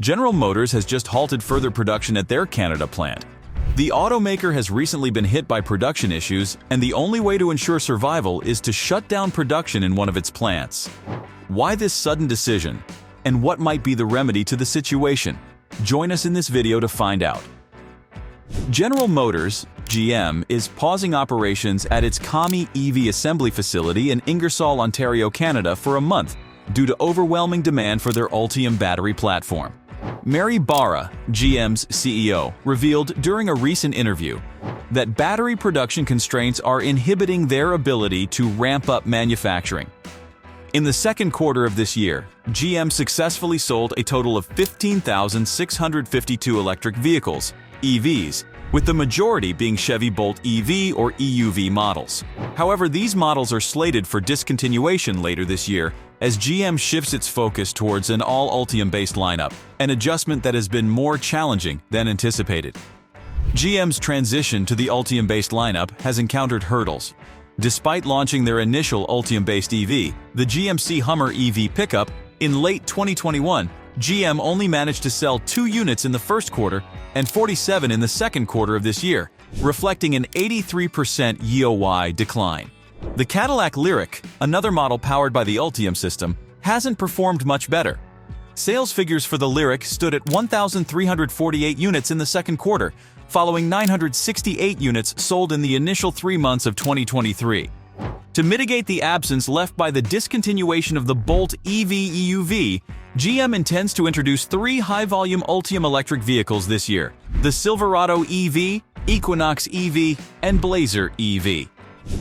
General Motors has just halted further production at their Canada plant. The automaker has recently been hit by production issues, and the only way to ensure survival is to shut down production in one of its plants. Why this sudden decision? And what might be the remedy to the situation? Join us in this video to find out. General Motors, GM, is pausing operations at its Kami EV assembly facility in Ingersoll, Ontario, Canada for a month due to overwhelming demand for their Ultium battery platform. Mary Barra, GM's CEO, revealed during a recent interview that battery production constraints are inhibiting their ability to ramp up manufacturing. In the second quarter of this year, GM successfully sold a total of 15,652 electric vehicles, EVs, with the majority being Chevy Bolt EV or EUV models. However, these models are slated for discontinuation later this year as GM shifts its focus towards an all-Ultium-based lineup, an adjustment that has been more challenging than anticipated. GM's transition to the Ultium-based lineup has encountered hurdles. Despite launching their initial Ultium-based EV, the GMC Hummer EV pickup, in late 2021, GM only managed to sell 2 units in the first quarter and 47 in the second quarter of this year, reflecting an 83% year-over-year decline. The Cadillac Lyriq, another model powered by the Ultium system, hasn't performed much better. Sales figures for the Lyriq stood at 1,348 units in the second quarter, following 968 units sold in the initial 3 months of 2023. To mitigate the absence left by the discontinuation of the Bolt EV EUV, GM intends to introduce 3 high-volume Ultium electric vehicles this year: the Silverado EV, Equinox EV, and Blazer EV.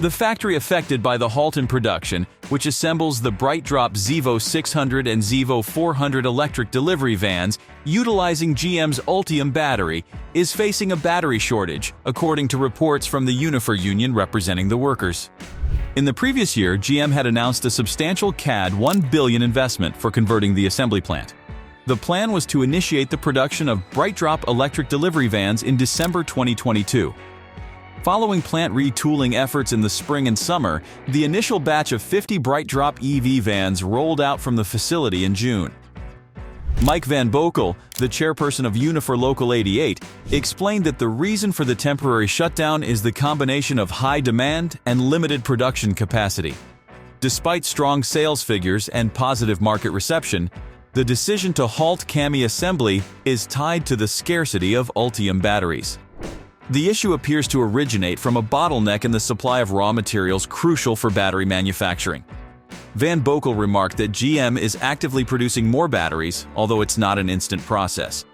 The factory affected by the halt in production, which assembles the BrightDrop Zevo 600 and Zevo 400 electric delivery vans utilizing GM's Ultium battery, is facing a battery shortage, according to reports from the Unifor union representing the workers. In the previous year, GM had announced a substantial CAD $1 billion investment for converting the assembly plant. The plan was to initiate the production of BrightDrop electric delivery vans in December 2022. Following plant retooling efforts in the spring and summer, the initial batch of 50 BrightDrop EV vans rolled out from the facility in June. Mike Van Boekel, the chairperson of Unifor Local 88, explained that the reason for the temporary shutdown is the combination of high demand and limited production capacity. Despite strong sales figures and positive market reception, the decision to halt Kami assembly is tied to the scarcity of Ultium batteries. The issue appears to originate from a bottleneck in the supply of raw materials crucial for battery manufacturing. Van Boekel remarked that GM is actively producing more batteries, although it's not an instant process.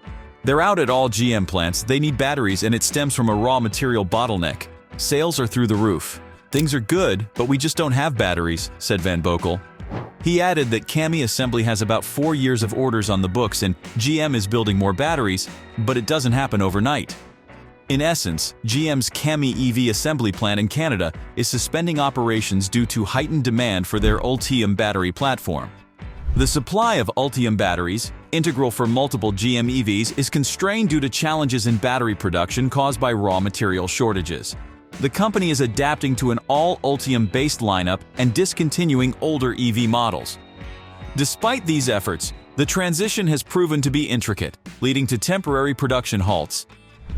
They're out at all GM plants, they need batteries, and it stems from a raw material bottleneck. Sales are through the roof. Things are good, but we just don't have batteries, said Van Boekel. He added that Kami assembly has about 4 years of orders on the books and GM is building more batteries, but it doesn't happen overnight. In essence, GM's Kami EV assembly plant in Canada is suspending operations due to heightened demand for their Ultium battery platform. The supply of Ultium batteries, integral for multiple GM EVs, is constrained due to challenges in battery production caused by raw material shortages. The company is adapting to an all-Ultium-based lineup and discontinuing older EV models. Despite these efforts, the transition has proven to be intricate, leading to temporary production halts.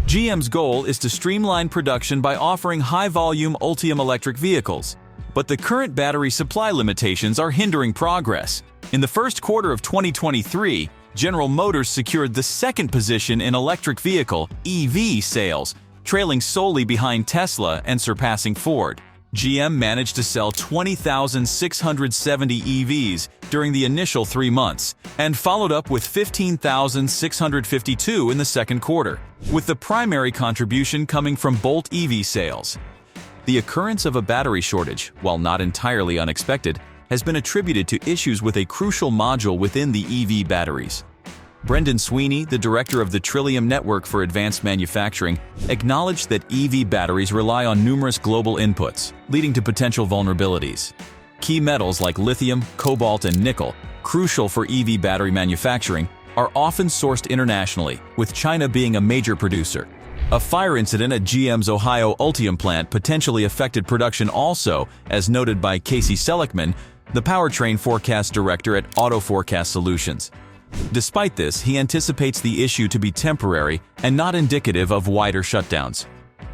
GM's goal is to streamline production by offering high-volume Ultium electric vehicles, but the current battery supply limitations are hindering progress. In the first quarter of 2023, General Motors secured the second position in electric vehicle (EV) sales, trailing solely behind Tesla and surpassing Ford. GM managed to sell 20,670 EVs during the initial 3 months, and followed up with 15,652 in the second quarter, with the primary contribution coming from Bolt EV sales. The occurrence of a battery shortage, while not entirely unexpected, has been attributed to issues with a crucial module within the EV batteries. Brendan Sweeney, the director of the Trillium Network for Advanced Manufacturing, acknowledged that EV batteries rely on numerous global inputs, leading to potential vulnerabilities. Key metals like lithium, cobalt, and nickel, crucial for EV battery manufacturing, are often sourced internationally, with China being a major producer. A fire incident at GM's Ohio Ultium plant potentially affected production also, as noted by Casey Seligman, the powertrain forecast director at Auto Forecast Solutions. Despite this, he anticipates the issue to be temporary and not indicative of wider shutdowns.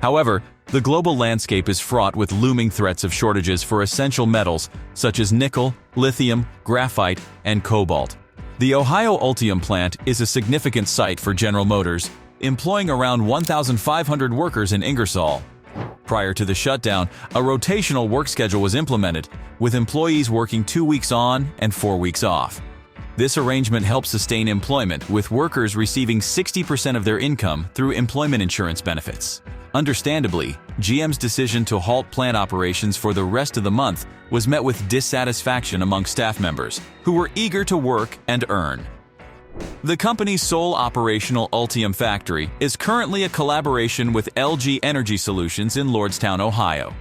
However, the global landscape is fraught with looming threats of shortages for essential metals such as nickel, lithium, graphite, and cobalt. The Ohio Ultium plant is a significant site for General Motors, employing around 1,500 workers in Ingersoll. Prior to the shutdown, a rotational work schedule was implemented, with employees working 2 weeks on and 4 weeks off. This arrangement helps sustain employment, with workers receiving 60% of their income through employment insurance benefits. Understandably, GM's decision to halt plant operations for the rest of the month was met with dissatisfaction among staff members, who were eager to work and earn. The company's sole operational Ultium factory is currently a collaboration with LG Energy Solutions in Lordstown, Ohio.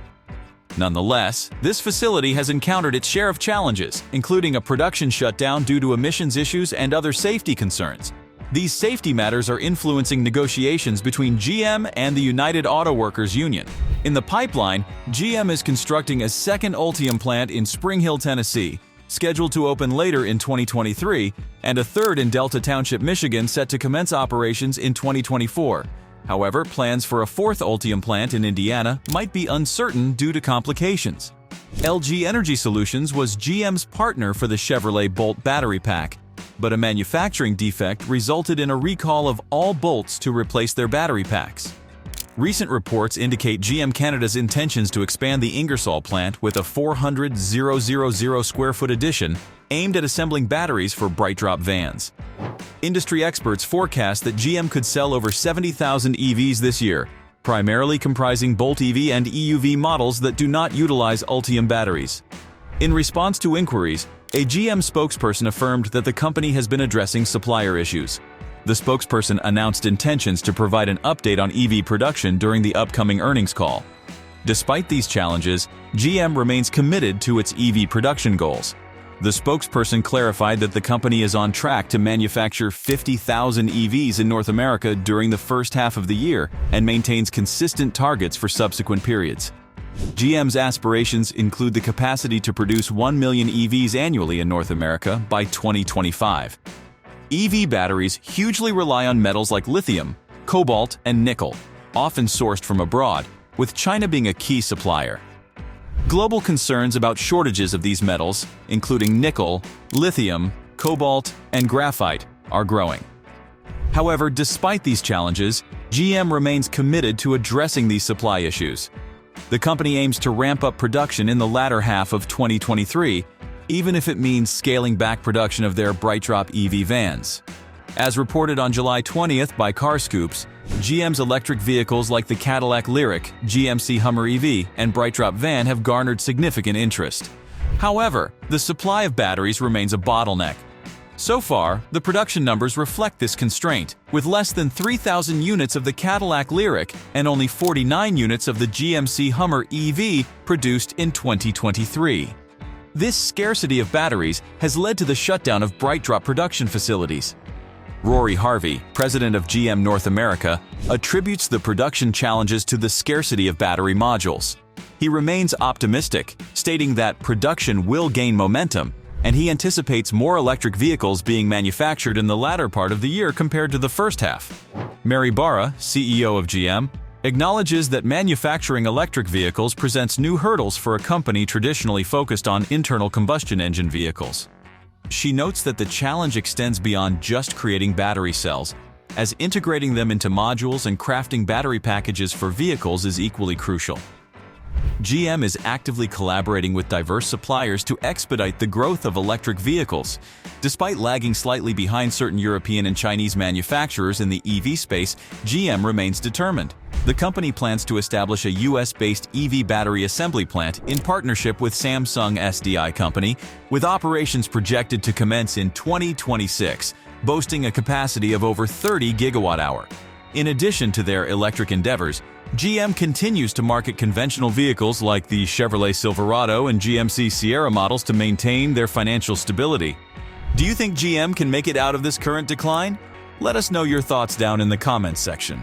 Nonetheless, this facility has encountered its share of challenges, including a production shutdown due to emissions issues and other safety concerns. These safety matters are influencing negotiations between GM and the United Auto Workers Union. In the pipeline, GM is constructing a second Ultium plant in Spring Hill, Tennessee, scheduled to open later in 2023, and a third in Delta Township, Michigan, set to commence operations in 2024. However, plans for a fourth Ultium plant in Indiana might be uncertain due to complications. LG Energy Solutions was GM's partner for the Chevrolet Bolt battery pack, but a manufacturing defect resulted in a recall of all bolts to replace their battery packs. Recent reports indicate GM Canada's intentions to expand the Ingersoll plant with a 400,000 square foot addition aimed at assembling batteries for BrightDrop vans. Industry experts forecast that GM could sell over 70,000 EVs this year, primarily comprising Bolt EV and EUV models that do not utilize Ultium batteries. In response to inquiries, a GM spokesperson affirmed that the company has been addressing supplier issues. The spokesperson announced intentions to provide an update on EV production during the upcoming earnings call. Despite these challenges, GM remains committed to its EV production goals. The spokesperson clarified that the company is on track to manufacture 50,000 EVs in North America during the first half of the year and maintains consistent targets for subsequent periods. GM's aspirations include the capacity to produce 1 million EVs annually in North America by 2025. EV batteries hugely rely on metals like lithium, cobalt, and nickel, often sourced from abroad, with China being a key supplier. Global concerns about shortages of these metals, including nickel, lithium, cobalt, and graphite, are growing. However, despite these challenges, GM remains committed to addressing these supply issues. The company aims to ramp up production in the latter half of 2023, even if it means scaling back production of their BrightDrop EV vans. As reported on July 20th by CarScoops, GM's electric vehicles like the Cadillac Lyriq, GMC Hummer EV, and BrightDrop van have garnered significant interest. However, the supply of batteries remains a bottleneck. So far, the production numbers reflect this constraint, with less than 3,000 units of the Cadillac Lyriq and only 49 units of the GMC Hummer EV produced in 2023. This scarcity of batteries has led to the shutdown of BrightDrop production facilities. Rory Harvey, president of GM North America, attributes the production challenges to the scarcity of battery modules. He remains optimistic, stating that production will gain momentum, and he anticipates more electric vehicles being manufactured in the latter part of the year compared to the first half. Mary Barra, CEO of GM, acknowledges that manufacturing electric vehicles presents new hurdles for a company traditionally focused on internal combustion engine vehicles. She notes that the challenge extends beyond just creating battery cells, as integrating them into modules and crafting battery packages for vehicles is equally crucial. GM is actively collaborating with diverse suppliers to expedite the growth of electric vehicles. Despite lagging slightly behind certain European and Chinese manufacturers in the EV space, GM remains determined. The company plans to establish a US-based EV battery assembly plant in partnership with Samsung SDI Company, with operations projected to commence in 2026, boasting a capacity of over 30 gigawatt-hour. In addition to their electric endeavors, GM continues to market conventional vehicles like the Chevrolet Silverado and GMC Sierra models to maintain their financial stability. Do you think GM can make it out of this current decline? Let us know your thoughts down in the comments section.